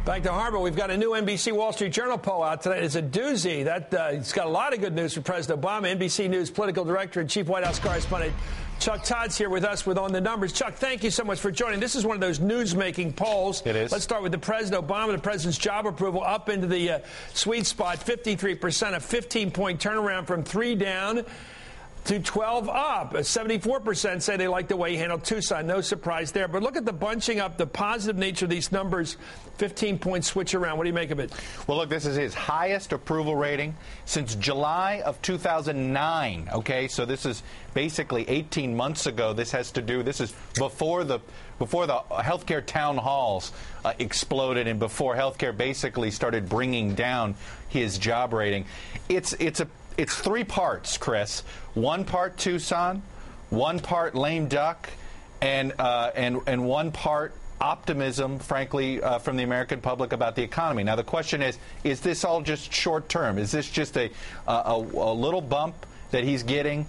Back to Hardball. We've got a new NBC Wall Street Journal poll out today. It's a doozy. It's got a lot of good news for President Obama. NBC News political director and chief White House correspondent Chuck Todd's here with us with On the Numbers. Chuck, thank you so much for joining. This is one of those news-making polls. It is. Let's start with the President Obama. The president's job approval up into the sweet spot, 53%, a 15-point turnaround from 3 down to 12 up. 74% say they like the way he handled Tucson. No surprise there. But look at the bunching up, the positive nature of these numbers. 15-point switch around. What do you make of it? Well, look, this is his highest approval rating since July of 2009. Okay, so this is basically 18 months ago. This is before the healthcare town halls exploded and before healthcare basically started bringing down his job rating. It's 3 parts, Chris. 1 part Tucson, 1 part lame duck, and 1 part optimism, frankly, from the American public about the economy. Now, the question is this all just short term? Is this just a little bump that he's getting,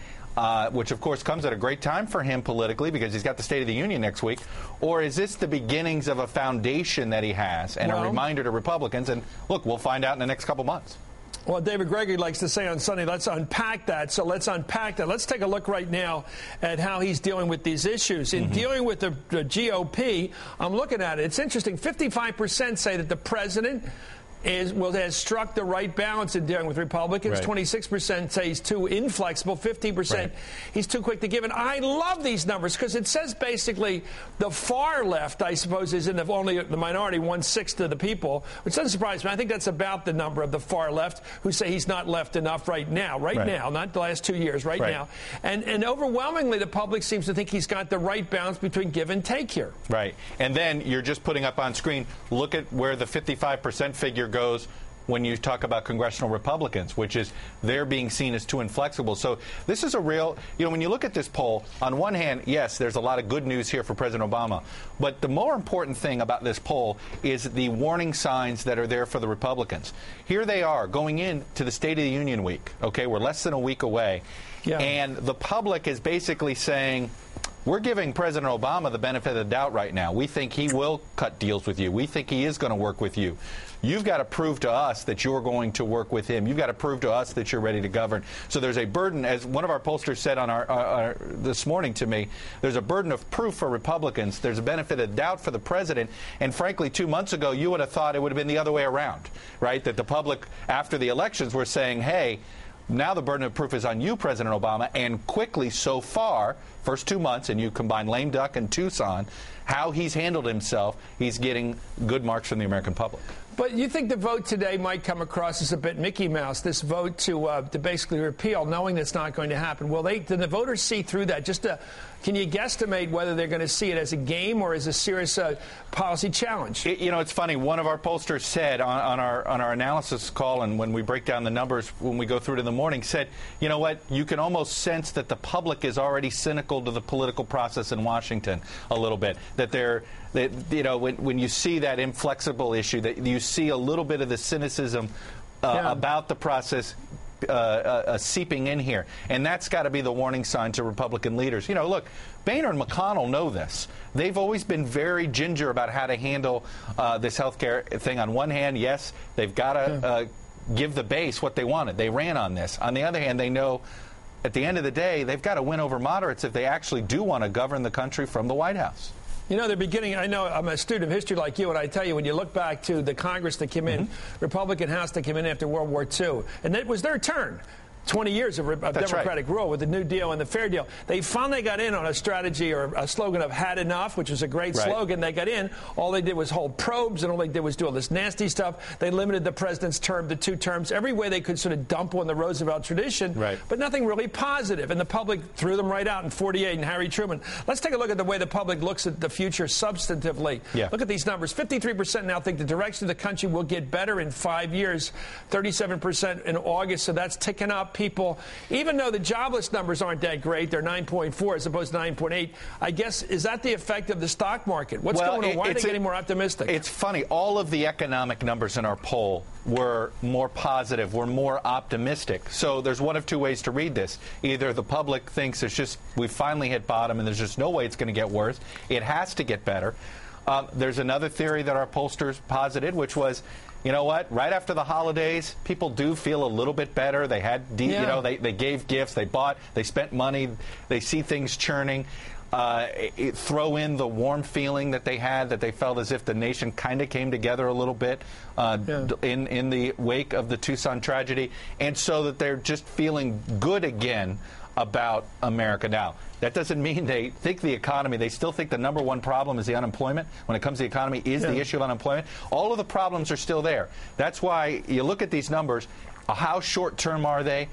which, of course, comes at a great time for him politically because he's got the State of the Union next week? Or is this the beginnings of a foundation that he has and a reminder to Republicans? And, look, we'll find out in the next couple months. Well, David Gregory likes to say on Sunday, let's unpack that. So let's unpack that. Let's take a look right now at how he's dealing with these issues. In dealing with the GOP, I'm looking at it. It's interesting. 55% say that the president has struck the right balance in dealing with Republicans. Right. 26% say he's too inflexible. 15% he's too quick to give. And I love these numbers because it says basically the far left, I suppose, is in only the minority, 1/6 of the people, which doesn't surprise me. I think that's about the number of the far left who say he's not left enough right now, not the last 2 years, right now. And overwhelmingly, the public seems to think he's got the right balance between give and take here. Right. And then you're just putting up on screen, look at where the 55% figure goes when you talk about congressional Republicans, which is they're being seen as too inflexible. So this is a real, when you look at this poll, on one hand, yes, there's a lot of good news here for President Obama. But the more important thing about this poll is the warning signs that are there for the Republicans. Here they are going into the State of the Union week. Okay, we're less than a week away. Yeah. And the public is basically saying, we're giving President Obama the benefit of the doubt right now. We think he will cut deals with you. We think he is going to work with you. You've got to prove to us that you're going to work with him. You've got to prove to us that you're ready to govern. So there's a burden, as one of our pollsters said on this morning to me, there's a burden of proof for Republicans. There's a benefit of doubt for the president. And frankly, 2 months ago, you would have thought it would have been the other way around, right? That the public, after the elections, were saying, hey, now the burden of proof is on you, President Obama, and quickly so far, first 2 months, and you combine lame duck and Tucson, how he's handled himself, he's getting good marks from the American public. But you think the vote today might come across as a bit Mickey Mouse, this vote to basically repeal, knowing that's not going to happen. Do the voters see through that? Can you guesstimate whether they're going to see it as a game or as a serious policy challenge? It's funny. One of our pollsters said on our analysis call, and when we break down the numbers, when we go through it in the morning, said, you know what, you can almost sense that the public is already cynical to the political process in Washington a little bit. When you see that inflexible issue, that you see a little bit of the cynicism about the process seeping in here. And that's got to be the warning sign to Republican leaders. Look, Boehner and McConnell know this. They've always been very ginger about how to handle this health care thing. On one hand, yes, they've got to give the base what they wanted. They ran on this. On the other hand, they know at the end of the day, they've got to win over moderates if they actually do want to govern the country from the White House. They're beginning, I know I'm a student of history like you, and I tell you, when you look back to the Congress that came in, Republican House that came in after World War II, and it was their turn. 20 years of Democratic rule with the New Deal and the Fair Deal. They finally got in on a strategy or a slogan of had enough, which was a great slogan. They got in. All they did was hold probes, and all they did was do all this nasty stuff. They limited the president's term to 2 terms. Every way they could sort of dump on the Roosevelt tradition, but nothing really positive. And the public threw them right out in 48 and Harry Truman. Let's take a look at the way the public looks at the future substantively. Look at these numbers. 53% now think the direction of the country will get better in 5 years. 37% in August, so that's ticking up. People, even though the jobless numbers aren't that great, they're 9.4 as opposed to 9.8. I guess, is that the effect of the stock market? What's going on? Why are they getting more optimistic? It's funny. All of the economic numbers in our poll were more positive, were more optimistic. So there's one of 2 ways to read this. Either the public thinks we finally hit bottom and there's just no way it's going to get worse. It has to get better. There's another theory that our pollsters posited, which was, you know what? Right after the holidays, people do feel a little bit better. They had, you know, they gave gifts, they bought, they spent money, they see things churning. Throw in the warm feeling that they had, that they felt as if the nation kind of came together a little bit in the wake of the Tucson tragedy, and so that they're just feeling good again about America. Now, that doesn't mean they think the economy, they still think the number one problem is the unemployment. When it comes to the economy, is the issue of unemployment. All of the problems are still there. That's why you look at these numbers. How short-term are they?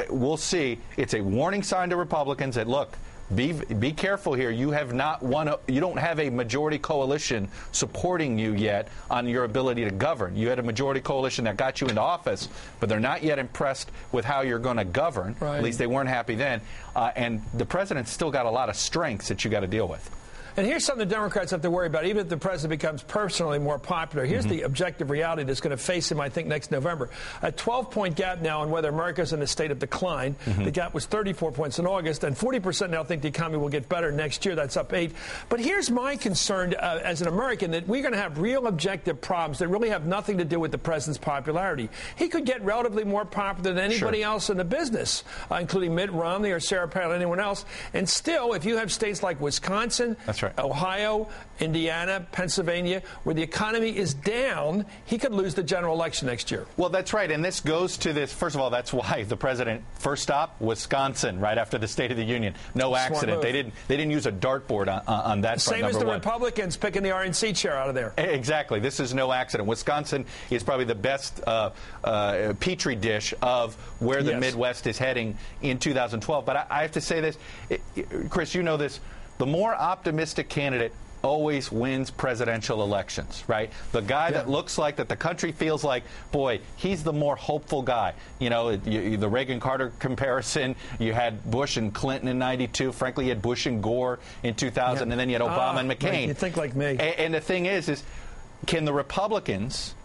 We'll see. It's a warning sign to Republicans that, look, be careful here. You have not won. You don't have a majority coalition supporting you yet on your ability to govern. You had a majority coalition that got you into office, but they're not yet impressed with how you're going to govern. Right. At least they weren't happy then. And the president's still got a lot of strengths that you got to deal with. And here's something the Democrats have to worry about. Even if the president becomes personally more popular, here's the objective reality that's going to face him, I think, next November. A 12-point gap now on whether America's in a state of decline. The gap was 34 points in August, and 40% now think the economy will get better next year. That's up 8. But here's my concern as an American, that we're going to have real objective problems that really have nothing to do with the president's popularity. He could get relatively more popular than anybody else in the business, including Mitt Romney or Sarah Palin or anyone else. And still, if you have states like Wisconsin, Ohio, Indiana, Pennsylvania, where the economy is down, he could lose the general election next year. Well, that's right. And this goes to this. First of all, that's why the president first stop, Wisconsin, right after the State of the Union. No accident. They didn't use a dartport on that front. Same as the Republicans picking the RNC chair out of there. Exactly. This is no accident. Wisconsin is probably the best petri dish of where the Midwest is heading in 2012. But I have to say this, Chris, you know this. The more optimistic candidate always wins presidential elections, right? The guy that looks like, that the country feels like, boy, he's the more hopeful guy. You know, the Reagan-Carter comparison, you had Bush and Clinton in 92. Frankly, you had Bush and Gore in 2000, and then you had Obama and McCain. Right. You think like me. And the thing is can the Republicans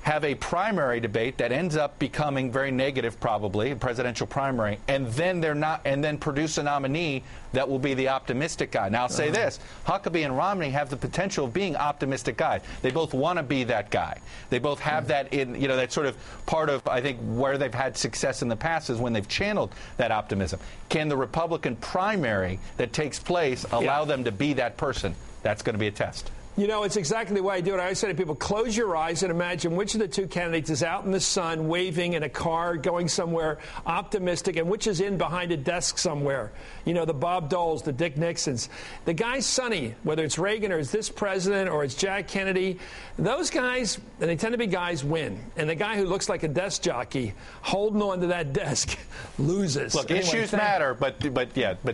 have a primary debate that ends up becoming very negative, probably a presidential primary, and then produce a nominee that will be the optimistic guy? Now, I'll say this: Huckabee and Romney have the potential of being optimistic guys. They both want to be that guy. They both have that in, you know, that sort of part of, I think, where they've had success in the past is when they've channeled that optimism. Can the Republican primary that takes place allow them to be that person? That's going to be a test. You know, it's exactly the way I do it. I always say to people, close your eyes and imagine which of the two candidates is out in the sun, waving in a car, going somewhere optimistic, and which is in behind a desk somewhere. You know, the Bob Doles, the Dick Nixons. The guy's sunny, whether it's Reagan or it's this president or it's Jack Kennedy, those guys, and they tend to be guys, win. And the guy who looks like a desk jockey holding on to that desk loses. Look, issues matter, but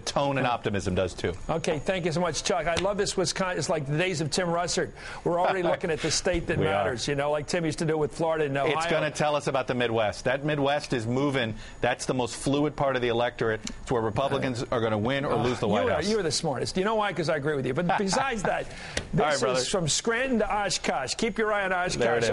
tone and optimism does too. Okay, thank you so much, Chuck. I love this Wisconsin. It's like the days of Tim Russert. We're already looking at the state that matters, you know, like Tim used to do with Florida and Ohio. It's going to tell us about the Midwest. That Midwest is moving. That's the most fluid part of the electorate. It's where Republicans are going to win or lose the White House. You are the smartest. You know why? Because I agree with you. But besides that, this is from Scranton to Oshkosh. Keep your eye on Oshkosh.